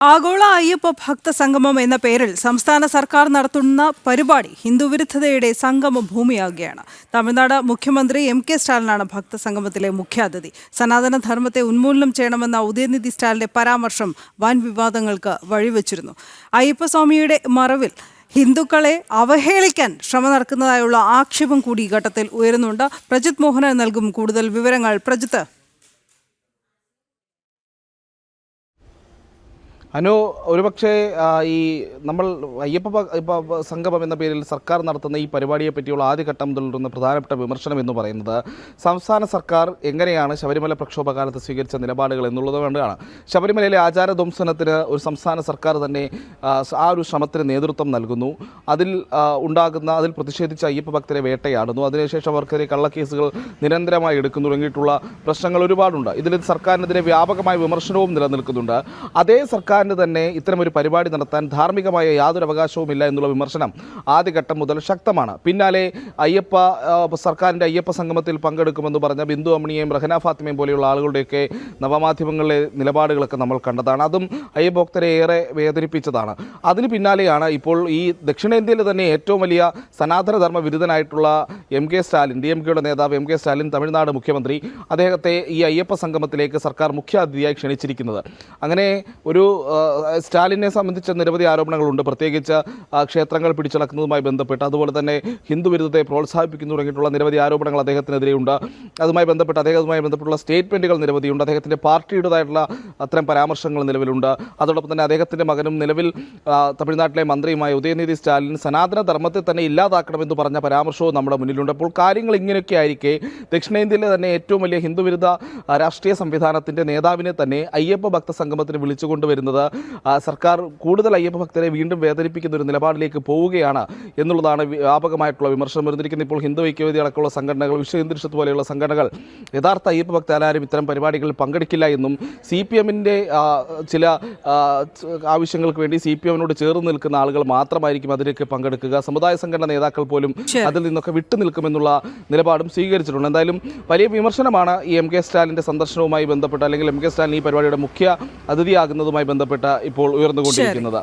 ആഗോള അയ്യപ്പ ഭക്ത സംഗമം എന്ന പേരിൽ സംസ്ഥാന സർക്കാർ നടത്തുന്ന പരിപാടി ഹിന്ദുവിരുദ്ധതയുടെ സംഗമ ഭൂമിയാകുകയാണ്. തമിഴ്നാട് മുഖ്യമന്ത്രി എം.കെ. സ്റ്റാലിനാണ് ഭക്തസംഗമത്തിലെ മുഖ്യാതിഥി. സനാതനധർമ്മത്തെ ഉന്മൂലനം ചെയ്യണമെന്ന ഉദയനിധി സ്റ്റാലിന്റെ പരാമർശം വൻ വിവാദങ്ങൾക്ക് വഴിവെച്ചിരുന്നു. അയ്യപ്പസ്വാമിയുടെ മറവിൽ ഹിന്ദുക്കളെ അവഹേളിക്കാൻ ശ്രമം നടക്കുന്നതായുള്ള ആക്ഷേപം കൂടി ഈ ഘട്ടത്തിൽ ഉയരുന്നുണ്ട്. പ്രജിത് മോഹനൻ നൽകും കൂടുതൽ വിവരങ്ങൾ. പ്രജിത്ത്, അനു, ഒരുപക്ഷെ ഈ നമ്മൾ അയ്യപ്പ സംഗമം എന്ന പേരിൽ സർക്കാർ നടത്തുന്ന ഈ പരിപാടിയെ പറ്റിയുള്ള ആദ്യഘട്ടം മുതലുള്ള പ്രധാനപ്പെട്ട വിമർശനം എന്ന് പറയുന്നത് സംസ്ഥാന സർക്കാർ എങ്ങനെയാണ് ശബരിമല പ്രക്ഷോഭകാലത്ത് സ്വീകരിച്ച നിലപാടുകൾ എന്നുള്ളത് കൊണ്ടാണ്. ശബരിമലയിലെ ആചാരധ്വംസനത്തിന് ഒരു സംസ്ഥാന സർക്കാർ തന്നെ ആ ഒരു ശ്രമത്തിന് നേതൃത്വം നൽകുന്നു. അതിൽ പ്രതിഷേധിച്ച അയ്യപ്പ ഭക്തരെ വേട്ടയാടുന്നു. അതിനുശേഷം അവർക്കെതിരെ കള്ളക്കേസുകൾ നിരന്തരമായി എടുക്കുന്നു തുടങ്ങിയിട്ടുള്ള പ്രശ്നങ്ങൾ ഒരുപാടുണ്ട്. ഇതിൽ സർക്കാരിനെതിരെ വ്യാപകമായ വിമർശനവും നിലനിൽക്കുന്നുണ്ട്. അതേ സർക്കാർ തന്നെ ഇത്തരമൊരു പരിപാടി നടത്താൻ ധാർമ്മികമായ യാതൊരു അവകാശവുമില്ല എന്നുള്ള വിമർശനം ആദ്യഘട്ടം മുതൽ ശക്തമാണ്. പിന്നാലെ സർക്കാരിൻ്റെ അയ്യപ്പ സംഗമത്തിൽ പങ്കെടുക്കുമെന്ന് പറഞ്ഞ ബിന്ദു അമ്മിണിയെയും റഹന ഫാത്തിമയും പോലെയുള്ള ആളുകളുടെയൊക്കെ നവമാധ്യമങ്ങളിലെ നിലപാടുകളൊക്കെ നമ്മൾ കണ്ടതാണ്. അതും അയ്യഭക്തരെ ഏറെ വേദനിപ്പിച്ചതാണ്. അതിന് പിന്നാലെയാണ് ഇപ്പോൾ ഈ ദക്ഷിണേന്ത്യയിലെ തന്നെ ഏറ്റവും വലിയ സനാതനധർമ്മ വിരുദ്ധനായിട്ടുള്ള എം.കെ. സ്റ്റാലിൻ, DMKയുടെ നേതാവ് എം.കെ. സ്റ്റാലിൻ, തമിഴ്നാട് മുഖ്യമന്ത്രി, അദ്ദേഹത്തെ ഈ അയ്യപ്പ സംഗമത്തിലേക്ക് സർക്കാർ മുഖ്യാതിഥിയായി ക്ഷണിച്ചിരിക്കുന്നത്. അങ്ങനെ ഒരു സ്റ്റാലിനെ സംബന്ധിച്ച നിരവധി ആരോപണങ്ങളുണ്ട്. പ്രത്യേകിച്ച് ക്ഷേത്രങ്ങൾ പിടിച്ചടക്കുന്നതുമായി ബന്ധപ്പെട്ട്, അതുപോലെ തന്നെ ഹിന്ദുവിരുദ്ധത്തെ പ്രോത്സാഹിപ്പിക്കുന്നു തുടങ്ങിയിട്ടുള്ള നിരവധി ആരോപണങ്ങൾ അദ്ദേഹത്തിനെതിരെയുണ്ട്. അതുമായി ബന്ധപ്പെട്ടുള്ള സ്റ്റേറ്റ്മെൻറ്റുകൾ നിരവധിയുണ്ട്. അദ്ദേഹത്തിൻ്റെ പാർട്ടിയുടേതായിട്ടുള്ള അത്തരം പരാമർശങ്ങൾ നിലവിലുണ്ട്. അതോടൊപ്പം തന്നെ അദ്ദേഹത്തിൻ്റെ മകനും നിലവിൽ തമിഴ്നാട്ടിലെ മന്ത്രിയുമായ ഉദയനിധി സ്റ്റാലിൻ സനാതന ധർമ്മത്തെ തന്നെ ഇല്ലാതാക്കണമെന്ന് പറഞ്ഞ പരാമർശവും നമ്മുടെ മുന്നിലുണ്ട്. അപ്പോൾ കാര്യങ്ങൾ ഇങ്ങനെയൊക്കെ ആയിരിക്കെ ദക്ഷിണേന്ത്യയിലെ തന്നെ ഏറ്റവും വലിയ ഹിന്ദുവിരുദ്ധ രാഷ്ട്രീയ സംവിധാനത്തിൻ്റെ നേതാവിനെ തന്നെ അയ്യപ്പ ഭക്ത സംഗമത്തിന് വിളിച്ചുകൊണ്ടുവരുന്നത് സർക്കാർ കൂടുതൽ അയ്യപ്പ ഭക്തരെ വീണ്ടും വേദനിപ്പിക്കുന്ന ഒരു നിലപാടിലേക്ക് പോവുകയാണ് എന്നുള്ളതാണ് വ്യാപകമായിട്ടുള്ള വിമർശനം വരുന്നിരിക്കുന്നത്. ഇപ്പോൾ ഹിന്ദു ഐക്യവേദി അടക്കമുള്ള സംഘടനകൾ, വിശ്വ ഹിന്ദു പരിഷത്ത് പോലെയുള്ള സംഘടനകൾ യഥാർത്ഥ അയ്യപ്പ ഭക്തരാരും ഇത്തരം പരിപാടികളിൽ പങ്കെടുക്കില്ല എന്നും CPMന്റെ ചില ആവശ്യങ്ങൾക്ക് വേണ്ടി CPMനോട് ചേർന്ന് നിൽക്കുന്ന ആളുകൾ മാത്രമായിരിക്കും അതിലേക്ക് പങ്കെടുക്കുക, സമുദായ സംഘടന നേതാക്കൾ പോലും അതിൽ നിന്നൊക്കെ വിട്ടുനിൽക്കുമെന്നുള്ള നിലപാടും സ്വീകരിച്ചിട്ടുണ്ട്. എന്തായാലും വലിയ വിമർശനമാണ് ഈ എം.കെ. സ്റ്റാലിൻ്റെ സന്ദർശനവുമായി ബന്ധപ്പെട്ട്, അല്ലെങ്കിൽ എം.കെ. സ്റ്റാലിൻ ഈ പരിപാടിയുടെ മുഖ്യ അതിഥിയാകുന്നതുമായി ബന്ധപ്പെട്ട ഇപ്പോൾ ഉയർന്നുകൊണ്ടിരിക്കുന്നത്.